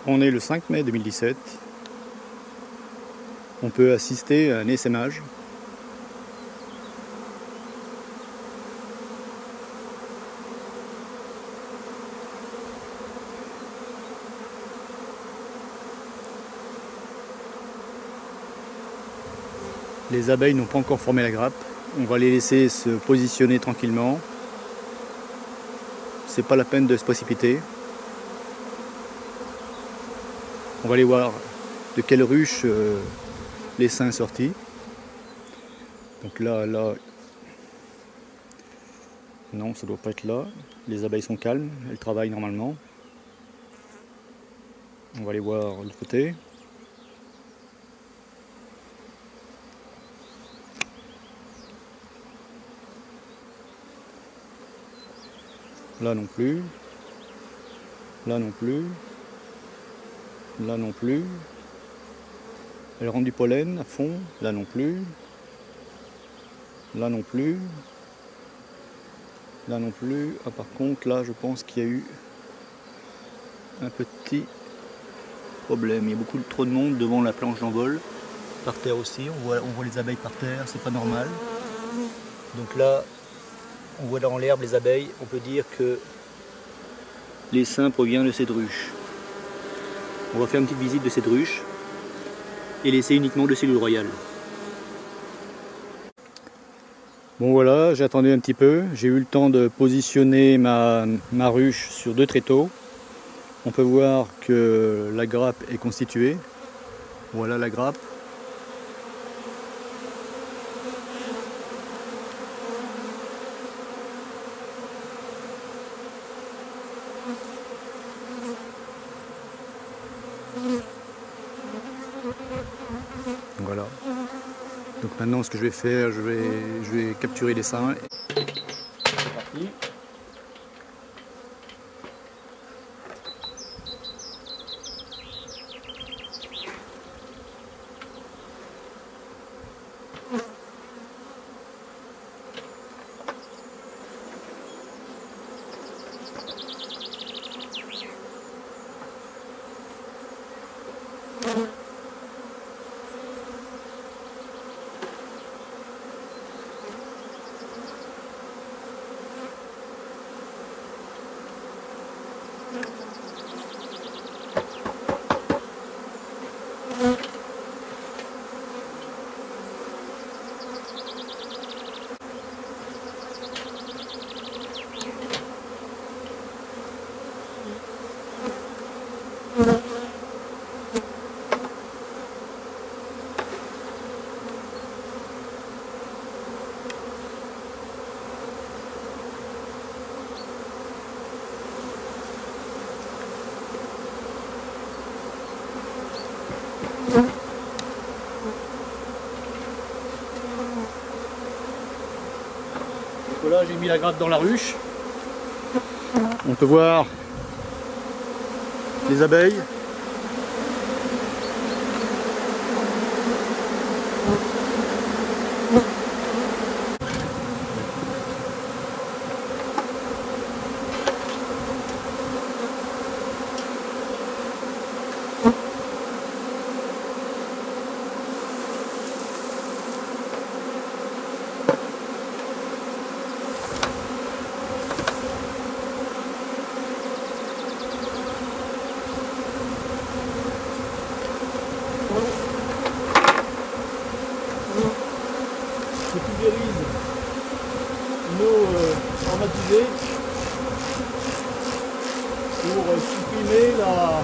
On est le 5 mai 2017. On peut assister à un essaimage. Les abeilles n'ont pas encore formé la grappe. On va les laisser se positionner tranquillement. C'est pas la peine de se précipiter. On va aller voir de quelle ruche l'essaim est sorti. Donc là, non, ça doit pas être là. Les abeilles sont calmes, elles travaillent normalement. On va aller voir de l'autre côté. Là non plus. Là non plus. Là non plus. Elle rend du pollen à fond. Là non plus. Là non plus. Là non plus. Ah, par contre, là, je pense qu'il y a eu un petit problème. Il y a beaucoup trop de monde devant la planche d'envol. Par terre aussi. On voit les abeilles par terre. C'est pas normal. Donc là, on voit dans l'herbe les abeilles. On peut dire que l'essaim provient de cette ruche. On va faire une petite visite de cette ruche et laisser uniquement de cellules royales. Bon voilà, j'ai attendu un petit peu. J'ai eu le temps de positionner ma ruche sur 2 tréteaux. On peut voir que la grappe est constituée. Voilà la grappe. Voilà. Donc maintenant ce que je vais faire, je vais capturer l'essaim. C'est parti. Donc là j'ai mis la grappe dans la ruche. On peut voir les abeilles. Je pulvérise une eau aromatisée pour supprimer la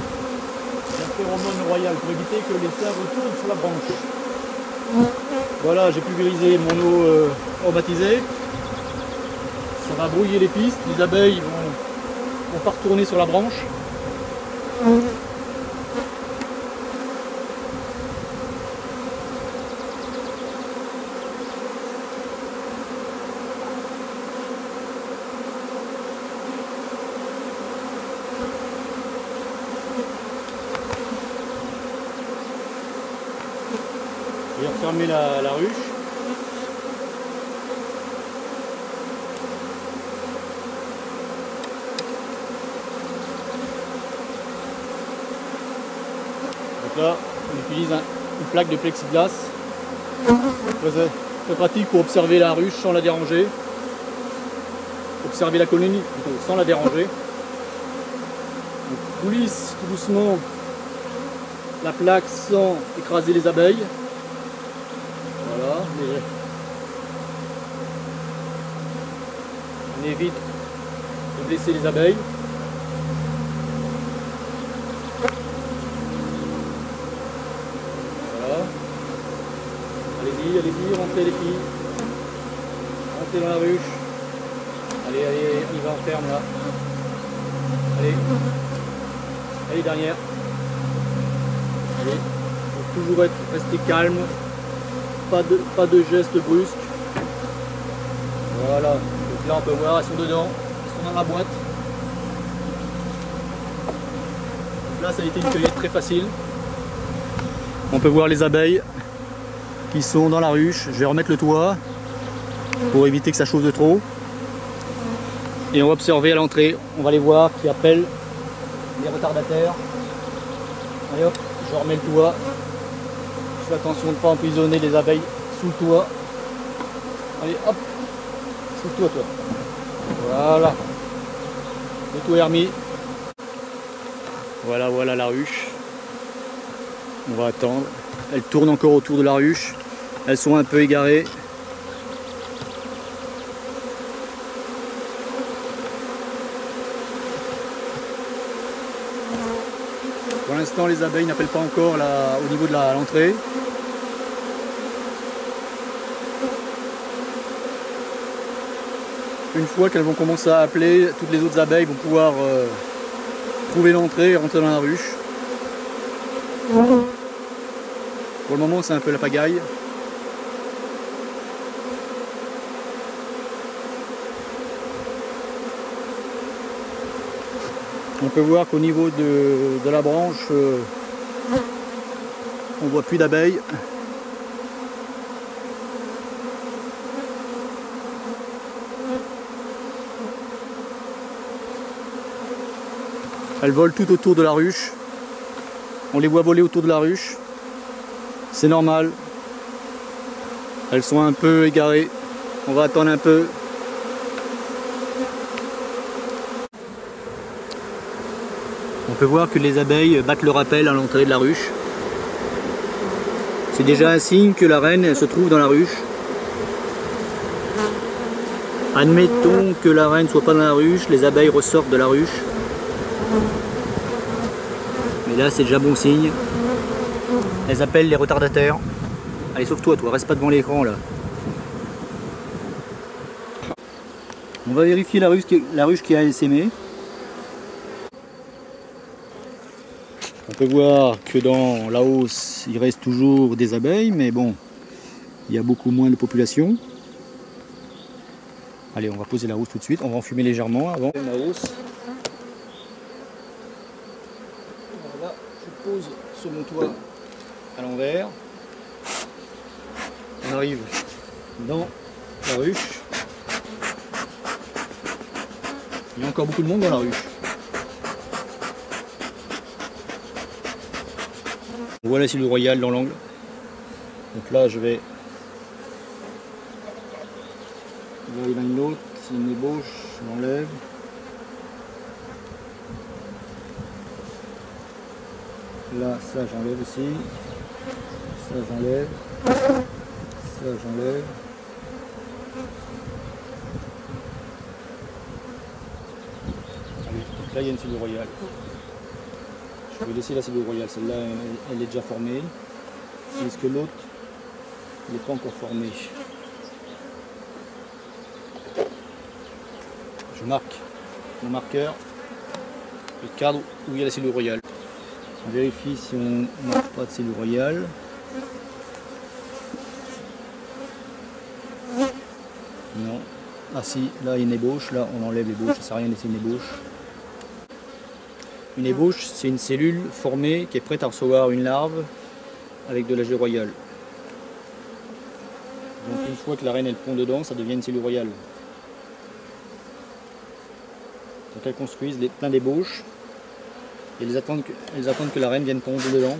phéromone royale, pour éviter que l'essaim retourne sur la branche. Voilà, j'ai pulvérisé mon eau aromatisée. Ça va brouiller les pistes, les abeilles vont pas retourner sur la branche. Je vais refermer la ruche. Donc là, on utilise une plaque de plexiglas. Très pratique pour observer la ruche sans la déranger. Observer la colonie plutôt, sans la déranger. Donc, on lisse tout doucement la plaque sans écraser les abeilles. Voilà. On évite de blesser les abeilles. Voilà. Allez-y, allez-y, rentrez les filles. Rentrez dans la ruche. Allez, allez, on y va, on ferme là. Allez. Allez, dernière. Allez. Il faut toujours rester calme. Pas de gestes brusques. Voilà. Donc là, on peut voir, elles sont dedans. Elles sont dans la boîte. Donc là, ça a été une cueillette très facile. On peut voir les abeilles qui sont dans la ruche. Je vais remettre le toit pour éviter que ça chauffe de trop. Et on va observer à l'entrée, on va les voir qui appellent les retardataires. Allez hop, je remets le toit. Je fais attention de ne pas emprisonner les abeilles sous le toit. Allez hop, sous le toit toi. Voilà. Le toit est remis. Voilà, voilà la ruche. On va attendre. Elles tournent encore autour de la ruche. Elles sont un peu égarées. Pour l'instant, les abeilles n'appellent pas encore au niveau de l'entrée. Une fois qu'elles vont commencer à appeler, toutes les autres abeilles vont pouvoir trouver l'entrée et rentrer dans la ruche. Pour le moment, c'est un peu la pagaille. On peut voir qu'au niveau de la branche, on voit plus d'abeilles. Elles volent tout autour de la ruche. On les voit voler autour de la ruche. C'est normal. Elles sont un peu égarées. On va attendre un peu. On peut voir que les abeilles battent le rappel à l'entrée de la ruche. C'est déjà un signe que la reine se trouve dans la ruche. Admettons que la reine ne soit pas dans la ruche, les abeilles ressortent de la ruche. Mais là, c'est déjà bon signe. Elles appellent les retardataires. Allez, sauve-toi, toi, reste pas devant l'écran là. On va vérifier la ruche qui a essaimé. On peut voir que dans la hausse, il reste toujours des abeilles, mais bon, il y a beaucoup moins de population. Allez, on va poser la housse tout de suite. On va enfumer légèrement avant la housse. Voilà, je pose sur mon toit à l'envers. On arrive dans la ruche. Il y a encore beaucoup de monde dans la ruche. On voit la silhouette royale dans l'angle. Donc là, je vais... Là, il y en a une autre. C'est une ébauche. Je l'enlève. Là, ça, j'enlève aussi. Ça, j'enlève. Ça, j'enlève. Donc là, il y a une silhouette royale. Je vais laisser la silhouette royale, celle-là elle est déjà formée, tandis que l'autre n'est pas encore formé. Je marque mon marqueur, le cadre où il y a la silhouette royale. On vérifie si on n'a pas de silhouette royale. Non. Ah si, là il y a une ébauche, là on enlève l'ébauche, ça ne sert à rien de laisser une ébauche. Une ébauche, c'est une cellule formée qui est prête à recevoir une larve avec de la gelée royale. Donc une fois que la reine elle pond dedans, ça devient une cellule royale. Donc elles construisent plein d'ébauches et elles attendent que la reine vienne pondre dedans.